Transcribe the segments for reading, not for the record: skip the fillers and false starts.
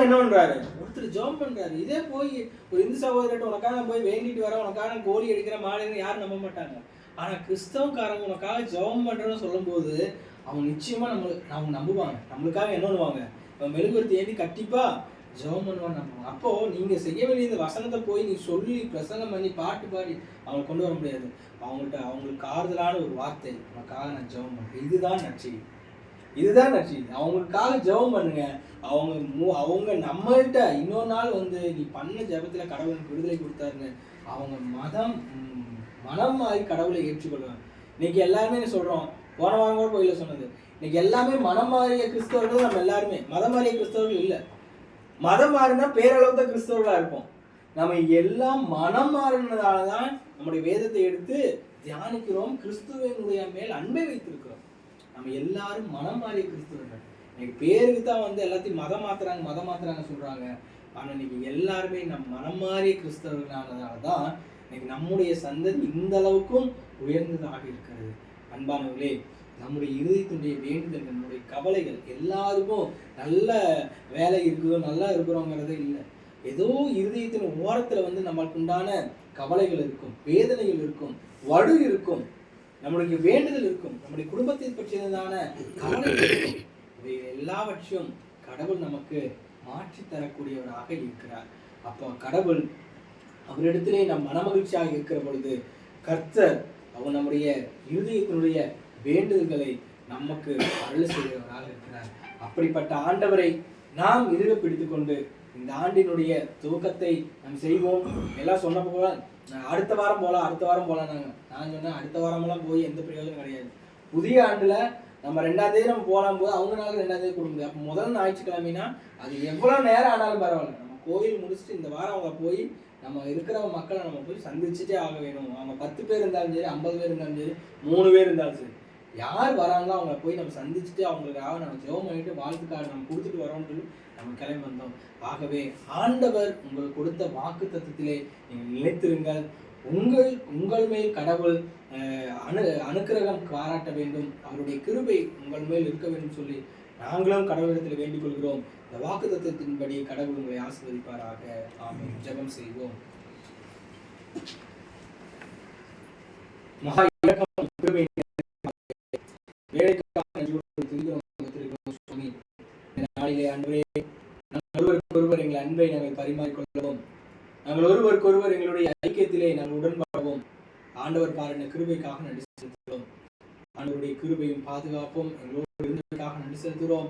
என்ன பண்றாரு, ஒருத்தர் ஜெபம் பண்றாரு. இதே போய் ஒரு இந்து சகோதரர்கிட்ட உனக்காக போய் வேண்டிட்டு வர, உனக்காக கோழி அடிக்கிற மாடுன்னு யாரும் நம்ப மாட்டாங்க. ஆனா கிறிஸ்தவக்காரங்க உனக்காக ஜெபம் பண்றேன்னு சொல்லும் போது அவங்க நிச்சயமா அவங்க நம்புவாங்க. நம்மளுக்காக என்ன பண்ணுவாங்க, மெழுகுவர்த்தி ஏந்தி கண்டிப்பா ஜெபம் பண்ணுவான்னு நம்புவாங்க. அப்போ நீங்க செய்ய வேண்டிய இந்த வசனத்தை போய் நீ சொல்லி பிரசங்கம் பண்ணி பாட்டு பாடி அவங்க கொண்டு வர முடியாது. அவங்களுக்கு ஆறுதலான ஒரு வார்த்தை, உனக்காக நான் ஜெபம் பண்றேன், இதுதான் நற்செய்தி. இதுதான் நற்செய்தி. அவங்களுக்காக ஜெபம் பண்ணுங்க. அவங்க நம்மள்கிட்ட இன்னொரு நாள் நீ பண்ண ஜெபத்துல கடவுளுக்கு விடுதலை கொடுத்தாருன்னு அவங்க மனம் மாறி கடவுளை ஏற்றுக்கொள்வாங்க. இன்னைக்கு எல்லாருமே சொல்றோம், போன வாரம் கூட கோயில சொன்னது, இன்னைக்கு எல்லாமே மனம் மாறிய கிறிஸ்தவர்கள். நம்ம எல்லாருமே மதம் மாறிய கிறிஸ்தவர்கள் இல்லை. மதம் மாறினா பேரளவுத்த கிறிஸ்தவர்களா இருப்போம். நம்ம எல்லாம் மனம் மாறினதாலதான் நம்முடைய வேதத்தை எடுத்து தியானிக்கிறோம், கிறிஸ்துவனுடைய மேல் அன்பை வைத்திருக்கிறோம். நம்ம எல்லாரும் மனம் மாறிய கிறிஸ்தவர்கள். இன்னைக்கு பேருக்கு தான் எல்லாத்தையும் மதம் மாத்துறாங்க சொல்றாங்க. ஆனா இன்னைக்கு எல்லாருமே நம்ம மனம் மாறிய கிறிஸ்தவர்களானதாலதான் இன்னைக்கு நம்முடைய சந்ததி இந்த அளவுக்கும் உயர்ந்ததாக இருக்கிறது. அன்பானவர்களே, நம்முடைய இருதயத்தினுடைய வேண்டுதல், நம்முடைய கவலைகள் எல்லாருக்கும் நல்ல வேலை இருக்குதோ நல்லா இருக்கிறோங்கிறதே இல்லை. ஏதோ இருதயத்தின் ஓரத்துல நம்மளுக்கு உண்டான கவலைகள் இருக்கும், வேதனைகள் இருக்கும், வடு இருக்கும், நம்மளுடைய வேண்டுதல் இருக்கும், நம்முடைய குடும்பத்தை பற்றியதான கவலைகள் இருக்கும். இவை எல்லாவற்றையும் கடவுள் நமக்கு மாற்றி தரக்கூடியவராக இருக்கிறார். அப்போ கடவுள் அவரிடத்திலே நம் மனமகிழ்ச்சியாக இருக்கிற பொழுது கர்த்தர் அவர் நம்முடைய இருதயத்தினுடைய வேண்டுதல்களை நமக்கு அருள் செய்கிறவராக இருக்கிறார். அப்படிப்பட்ட ஆண்டவரை நாம் இறுக பிடித்துக் கொண்டு இந்த ஆண்டினுடைய துவக்கத்தை நாம் செய்வோம். எல்லாம் சொன்ன போல அடுத்த வாரம் போலாம் நான் சொன்னேன், அடுத்த வாரமெல்லாம் போய் எந்த பிரயோஜனம் கிடையாது. புதிய ஆண்டுல நம்ம 2ஆம் தேதி நம்ம போலாம் போது அவங்க நாள் 2ஆம் தேதி கொடுக்க முடியாது. அப்போ முதல் ஞாயிற்றுக்கிழமைனா அது எவ்வளவு நேரம் ஆனாலும் பரவாயில்ல, நம்ம கோயில் முடிச்சுட்டு இந்த வாரம் அவங்க போய் நம்ம இருக்கிற மக்களை நம்ம போய் சந்திச்சுட்டே ஆக வேணும். அவங்க 10 பேர் இருந்தாலும் சரி, 50 பேர் இருந்தாலும் சரி, 3 பேர் இருந்தாலும் சரி, யார் வராங்களோ அவங்கள போய் நம்ம சந்திச்சுட்டு அவங்களுக்காக நம்ம ஜெபம் பண்ணிட்டு வாழ்த்துக்காக நம்ம கொடுத்துட்டு வரோம்னு நம்ம கிளம்பி வந்தோம். ஆகவே ஆண்டவர் உங்களுக்கு கொடுத்த வாக்கு தத்துவத்திலே நீங்கள் நிலைத்திருங்கள். உங்கள் மேல் கடவுள் அனுக்கிரகம் பாராட்ட வேண்டும், அவருடைய கிருபை உங்கள் மேல் இருக்க வேண்டும் சொல்லி நாங்களும் கடவுளிடத்தில் வேண்டிக் கொள்கிறோம். இந்த வாக்கு தத்துவத்தின்படி கடவுள் உங்களை ஆசீர்வதிப்பாராக. ஆமென். ஜெபம் செய்வோம். மகா இரக்கம் கிருபை நாளிலே அன்பரே, ஒருவர் எங்கள் அன்பை நாங்கள் பரிமாறிக்கொள்ளவும், நாங்கள் ஒருவருக்கொருவர் எங்களுடைய ஐக்கியத்திலே நாங்கள் உடன்படவும் ஆண்டவர் பாருங்க கிருபைக்காக நன்றி செலுத்துகிறோம். ஆண்டவருடைய கிருபையும் பாதுகாப்பும் எங்களோடு இருந்ததற்காக நன்றி செலுத்துகிறோம்.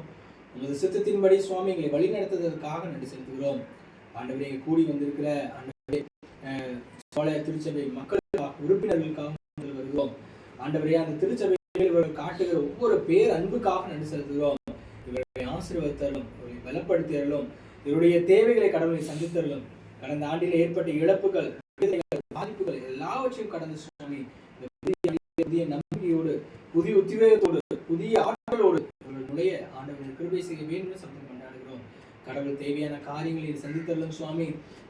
உமது சித்தத்தின்படி சுவாமி எங்களை வழி நடத்துவதற்காக நன்றி செலுத்துகிறோம். ஆண்டவரே, கூடி வந்திருக்கிற ஆண்டவரே சோலையார் திருச்சபை மக்களுக்காக, உறுப்பினர்களுக்காக வருகிறோம். ஆண்டவரே, அந்த திருச்சபையில் இவர்கள் காட்டுகிற ஒவ்வொரு பேர் அன்புக்காக நன்றி செலுத்துகிறோம். இவர்களை ஆசீர்வதித்தரலும், இவர்களை பலப்படுத்தியறலும், இவருடைய தேவைகளை கடவுளை சந்தித்தரலும், கடந்த ஆண்டில் ஏற்பட்ட இழப்புகள், பாதிப்புகள் எல்லாவற்றையும் கடந்த சுவாமி புதிய நம்பிக்கையோடு, புதிய உத்வேகத்தோடு, புதிய ஆற்றலோடு இவர்களுடைய ஆண்டவர்கள் கிருபை செய்ய வேண்டும் சத்தம் கொண்டாடுகிறோம். கடவுள் தேவையான காரியங்களை சந்தித்தரலும் சுவாமி.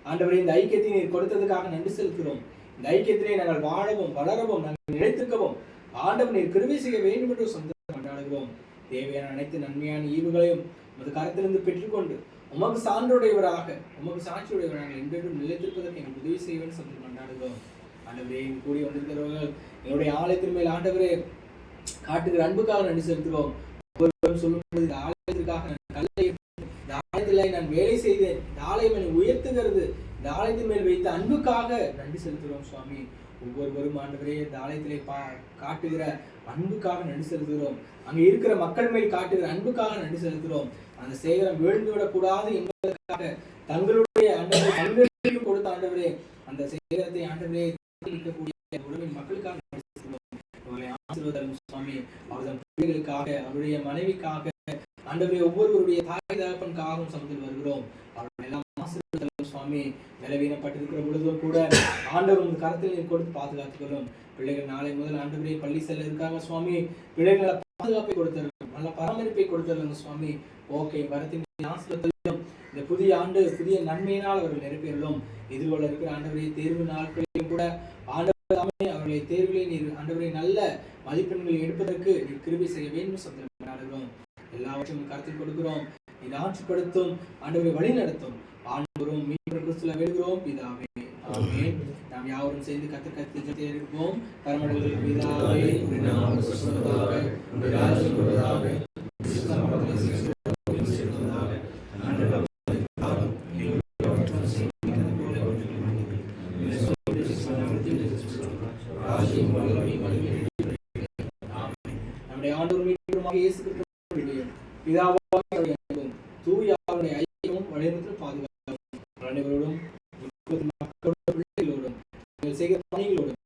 ஆண்டவரை, இந்த ஐக்கியத்தை நீர் கொடுத்ததுக்காக நன்றி செலுத்துகிறோம். இந்த ஐக்கியத்திலே நாங்கள் வாழவும் வளரவும் நாங்கள் நிலைத்திருக்கவும் ஆண்டவர் நீர் கிருபை செய்ய வேண்டும் என்று சந்தோஷம் கொண்டாடுகிறோம். தேவையான அனைத்து நன்மையான ஈவுகளையும் உமது கரத்திலிருந்து பெற்றுக்கொண்டு உமக்கு சான்றுடையவராக, உமக்கு சாட்சியுடையவராக என்றென்றும் நிலைத்திருப்பதற்கு எங்கள் உதவி செய்வேன் சந்தோஷம் கொண்டாடுகிறோம். ஆண்டவரே, கூடி வந்திருக்கிறவர்கள் என்னுடைய ஆலயத்தின் மேல் ஆண்டவரே காட்டுகிற அன்புக்காக நன்றி செலுத்துகிறோம். சொல்லும்போது இந்த ஆலயத்திற்காக இந்த ஆலயத்தில நான் வேலை செய்தேன், இந்த ஆலயம் என்னை உயர்த்துகிறது, இந்த ஆலயத்தின் மேல் வைத்த அன்புக்காக நன்றி செலுத்துகிறோம் சுவாமி. ஒவ்வொருவரும் ஆண்டவரே இந்த ஆலயத்திலே காட்டுகிற அன்புக்காக நன்றி செலுத்துகிறோம். அங்க இருக்கிற மக்கள் மேல் காட்டுகிற அன்புக்காக நன்றி செலுத்துகிறோம். அந்த சேகரம் விழுந்துவிடக் கூடாது என்பதற்காக தங்களுடைய ஆண்டவரை கொடுத்த ஆண்டவரே அந்த சேகரத்தை ஆண்டவரே இருக்கக்கூடிய உலகின் மக்களுக்காக நன்றி செலுத்துகிறோம். அவர்களை ஆசீர்வதியும் சுவாமி. அவர்கள் பிள்ளைகளுக்காக, அவருடைய மனைவிக்காக, ஆண்டவரே ஒவ்வொருவருடைய தாய் தகப்பனுக்காகவும் சமத்தில் வருகிறோம். அவர்கள் எல்லாம் ஆசீர்வதியும் சுவாமி. பலவீனப்பட்டிருக்கிற பொழுதும் கூட ஆண்டவர் கரத்தில் நீர் கொடுத்து பாதுகாத்துக்கொள்ளும். பிள்ளைகள் நாளை முதல் ஆண்டவரே பள்ளி செல்ல இருக்காங்க சுவாமி. பிள்ளைகளை பாதுகாப்பை கொடுத்தார்கள், நல்ல பராமரிப்பை கொடுத்தார்கள் சுவாமி. ஓகே, வரத்தின் ஆசீர்வாதத்திலும் இந்த புதிய ஆண்டு புதிய நன்மையினால் அவர்கள் நிரப்பியறலும். எதிர்கொள்ள இருக்கிற ஆண்டவரை தேர்வு நாட்களிலும் கூட ஆண்டவரே அவர்களை தேர்விலே நீர் ஆண்டவரை நல்ல மதிப்பெண்களை எடுப்பதற்கு நீர் கிருபை செய்ய வேண்டும் சந்தர்ப்பம் நாடுகிறோம். எல்லாவற்றையும் கருத்தில் கொடுக்கிறோம். இது ஆட்சிப்படுத்தும், ஆண்டவரை வழி நடத்தும். ஆண்டவரும் மீட்பர் கிறிஸ்துவில் வேண்டுகிறோம் பிதாவே, ஆமென். நாம் யாவரும் சேர்ந்து கர்த்தரை இருப்போம். பரமண்டலத்தில் பிதாவே, உம்முடைய நாமம் பரிசுத்தப்படுவதாக, உம்முடைய ராஜ்யம் வருவதாக, சித்தம் உம்முடைய செய்யப்படுவதாக. ஆண்டவரே, நம்முடைய ஆண்டவர் மீட்பருமாக இயேசு கிறிஸ்துவின் பிதாவாகிய தூய ஆவியின் ஐக்கியமும் வழிநடத்தலும் பாதுகாப்பும் அனைவரோடும் மக்களோடும் பிள்ளைகளோடும் செய்கிற பணிகளோடும்